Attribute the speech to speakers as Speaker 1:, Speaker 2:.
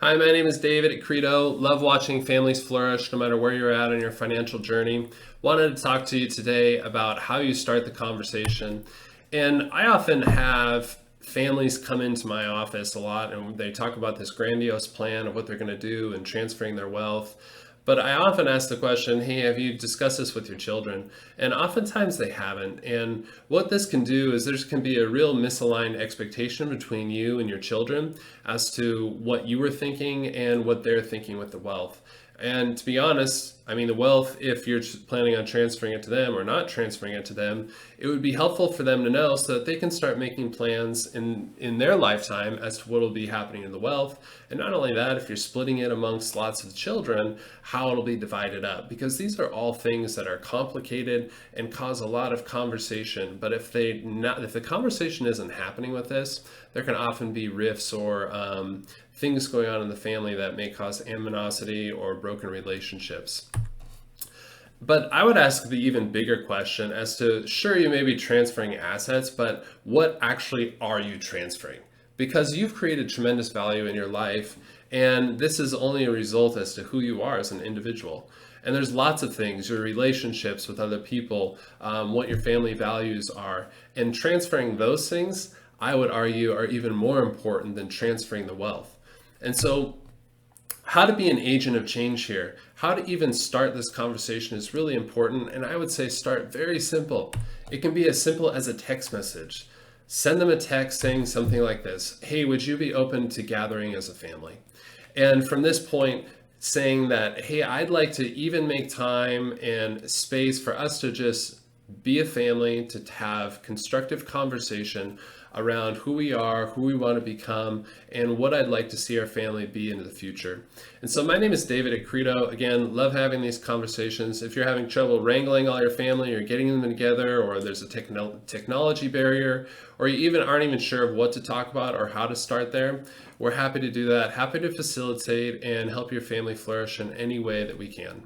Speaker 1: Hi, my name is David at Credo. Love watching families flourish no matter where you're at on your financial journey. Wanted to talk to you today about how you start the conversation. And I often have families come into my office a lot and they talk about this grandiose plan of what they're going to do and transferring their wealth. But I often ask the question, hey, have you discussed this with your children? And oftentimes they haven't. And what this can do is there can be a real misaligned expectation between you and your children as to what you were thinking and what they're thinking with the wealth. And to be honest, I mean, the wealth, if you're planning on transferring it to them or not transferring it to them, it would be helpful for them to know so that they can start making plans in their lifetime as to what will be happening in the wealth. And not only that, if you're splitting it amongst lots of children, how it'll be divided up. Because these are all things that are complicated and cause a lot of conversation. But if the conversation isn't happening with this, there can often be rifts or things going on in the family that may cause animosity or broken relationships. But I would ask the even bigger question as to, sure, you may be transferring assets, but what actually are you transferring? Because you've created tremendous value in your life, and this is only a result as to who you are as an individual. And there's lots of things, your relationships with other people, what your family values are, and transferring those things, I would argue, are even more important than transferring the wealth. And so how to be an agent of change here, how to even start this conversation is really important. And I would say start very simple. It can be as simple as a text message. Send them a text saying something like this: hey, would you be open to gathering as a family? And from this point, saying that, hey, I'd like to even make time and space for us to just be a family, to have constructive conversation around who we are, who we want to become, and what I'd like to see our family be into the future. And so my name is David at Credo. Again, love having these conversations. If you're having trouble wrangling all your family or getting them together, or there's a technology barrier, or you even aren't even sure of what to talk about or how to start there, we're happy to do that, happy to facilitate and help your family flourish in any way that we can.